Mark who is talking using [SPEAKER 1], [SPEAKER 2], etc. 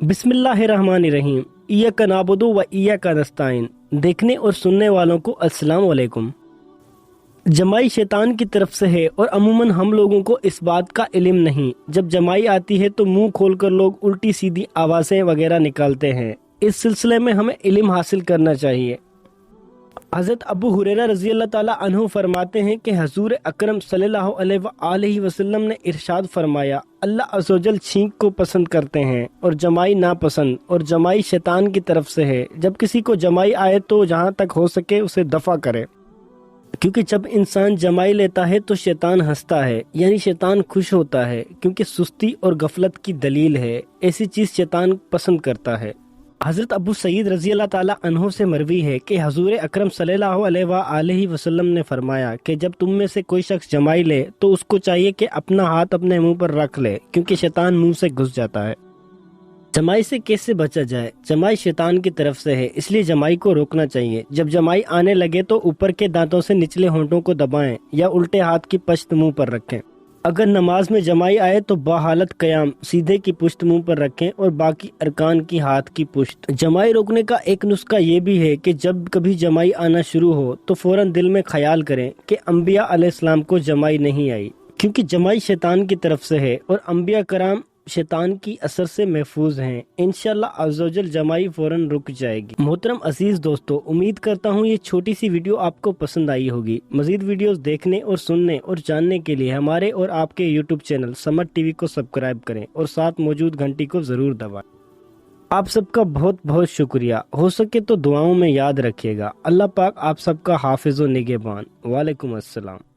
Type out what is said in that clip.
[SPEAKER 1] بسم اللہ الرحمن الرحیم۔ ایاک نعبد و ایاک نستعین۔ دیکھنے اور سننے والوں کو السلام علیکم۔ جمائی شیطان کی طرف سے ہے اور عموماً ہم لوگوں کو اس بات کا علم نہیں۔ جب جمائی آتی ہے تو منہ کھول کر لوگ الٹی سیدھی آوازیں وغیرہ نکالتے ہیں۔ اس سلسلے میں ہمیں علم حاصل کرنا چاہیے۔ حضرت ابو ہریرہ رضی اللہ تعالیٰ عنہ فرماتے ہیں کہ حضور اکرم صلی اللہ علیہ وآلہ وسلم نے ارشاد فرمایا، اللہ عز و جل چھینک کو پسند کرتے ہیں اور جمائی ناپسند، اور جمائی شیطان کی طرف سے ہے۔ جب کسی کو جمائی آئے تو جہاں تک ہو سکے اسے دفع کرے، کیونکہ جب انسان جمائی لیتا ہے تو شیطان ہنستا ہے، یعنی شیطان خوش ہوتا ہے، کیونکہ سستی اور غفلت کی دلیل ہے۔ ایسی چیز شیطان پسند کرتا ہے۔ حضرت ابو سعید رضی اللہ تعالیٰ عنہ سے مروی ہے کہ حضور اکرم صلی اللہ علیہ وآلہ وسلم نے فرمایا کہ جب تم میں سے کوئی شخص جمائی لے تو اس کو چاہیے کہ اپنا ہاتھ اپنے منہ پر رکھ لے، کیونکہ شیطان منہ سے گھس جاتا ہے۔ جمائی سے کیسے بچا جائے؟ جمائی شیطان کی طرف سے ہے، اس لیے جمائی کو روکنا چاہیے۔ جب جمائی آنے لگے تو اوپر کے دانتوں سے نچلے ہونٹوں کو دبائیں یا الٹے ہاتھ کی پشت منہ پر رکھیں۔ اگر نماز میں جمائی آئے تو بحالت قیام سیدھے کی پشت منہ پر رکھیں اور باقی ارکان کی ہاتھ کی پشت۔ جمائی روکنے کا ایک نسخہ یہ بھی ہے کہ جب کبھی جمائی آنا شروع ہو تو فوراً دل میں خیال کریں کہ انبیاء علیہ السلام کو جمائی نہیں آئی، کیونکہ جمائی شیطان کی طرف سے ہے اور انبیاء کرام شیطان کی اثر سے محفوظ ہیں۔ انشاءاللہ عز و جل جمائی فوراً رک جائے گی۔ محترم عزیز دوستو، امید کرتا ہوں یہ چھوٹی سی ویڈیو آپ کو پسند آئی ہوگی۔ مزید ویڈیوز دیکھنے اور سننے اور جاننے کے لیے ہمارے اور آپ کے یوٹیوب چینل سمٹ ٹی وی کو سبسکرائب کریں اور ساتھ موجود گھنٹی کو ضرور دبائیں۔ آپ سب کا بہت بہت شکریہ۔ ہو سکے تو دعاؤں میں یاد رکھیے گا۔ اللہ پاک آپ سب کا حافظ و نگہبان۔ وعلیکم السلام۔